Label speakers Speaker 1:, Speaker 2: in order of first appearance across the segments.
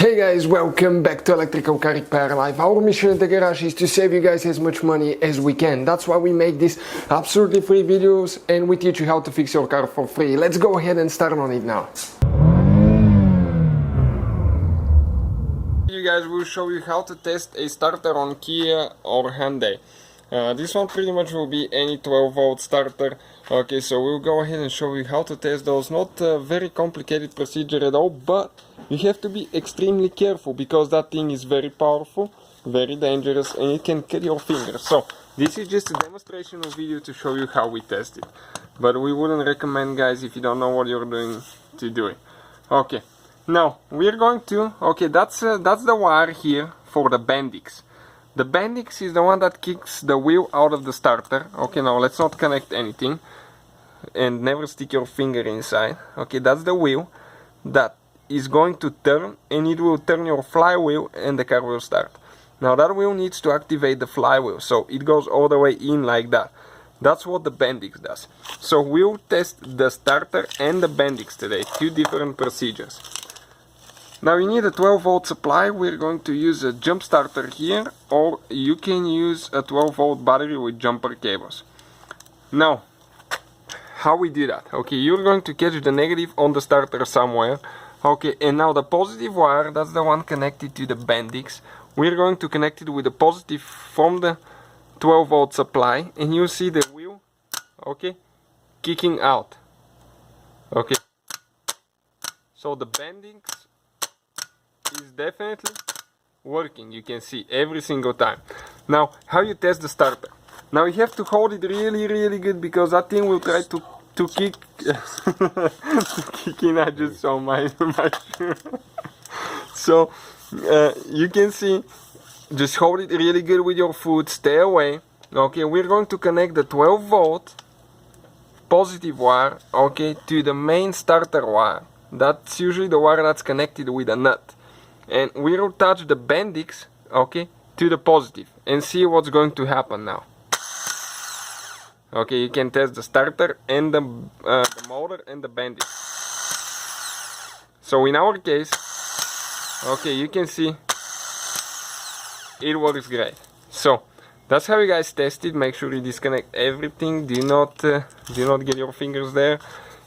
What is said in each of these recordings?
Speaker 1: Hey guys, welcome back to Electrical Car Repair Live. Our mission in the garage is to save you guys as much money as we can. That's why we make these absolutely free videos and we teach you how to fix your car for free. Let's go ahead and start on it now. You guys will show you how to test a starter on Kia or Hyundai. This one pretty much will be any 12 volt starter. Okay, so we'll go ahead and show you how to test those. Not a very complicated procedure at all, but you have to be extremely careful because that thing is very powerful, very dangerous, and it can cut your fingers. So this is just a demonstrational video to show you how we test it. But we wouldn't recommend, guys, if you don't know what you're doing, to do it. Okay, now we're going to, okay, that's the wire here for the Bendix. The Bendix is the one that kicks the wheel out of the starter. Okay, now let's not connect anything and never stick your finger inside. Okay, that's the wheel that is going to turn, and it will turn your flywheel and the car will start. Now that wheel needs to activate the flywheel, so it goes all the way in like that. That's what the Bendix does. So we'll test the starter and the Bendix today, two different procedures. Now you need a 12 volt supply. We're going to use a jump starter here, or you can use a 12 volt battery with jumper cables. Now, how we do that? Okay, you're going to catch the negative on the starter somewhere. Okay, and now the positive wire, that's the one connected to the Bendix. We're going to connect it with the positive from the 12 volt supply, and you see the wheel, okay, kicking out. Okay, so the Bendix is definitely working. You can see every single time. Now, how you test the starter? Now you have to hold it really good because that thing will try to kick to kick in. I just saw my shoe. So you can see, just hold it really good with your foot, stay away. Okay, we're going to connect the 12 volt positive wire, okay, to the main starter wire. That's usually the wire that's connected with a nut. And we will touch the Bendix, okay, to the positive and see what's going to happen now. Okay, you can test the starter and the motor and the Bendix. So in our case, okay, you can see it works great. So that's how you guys test it. Make sure you disconnect everything. Do not get your fingers there.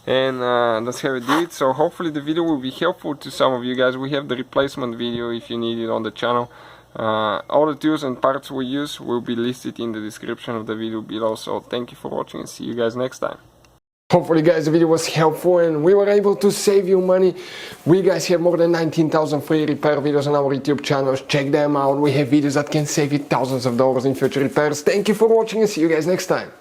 Speaker 1: And that's how we do it. So hopefully the video will be helpful to some of you guys. We have the replacement video if you need it on the channel. All the tools and parts we use will be listed in the description of the video below. So thank you for watching and see you guys next time. Hopefully guys the video was helpful and we were able to save you money. We guys have more than 19,000 free repair videos on our YouTube channels. Check them out. We have videos that can save you thousands of dollars in future repairs. Thank you for watching and see you guys next time.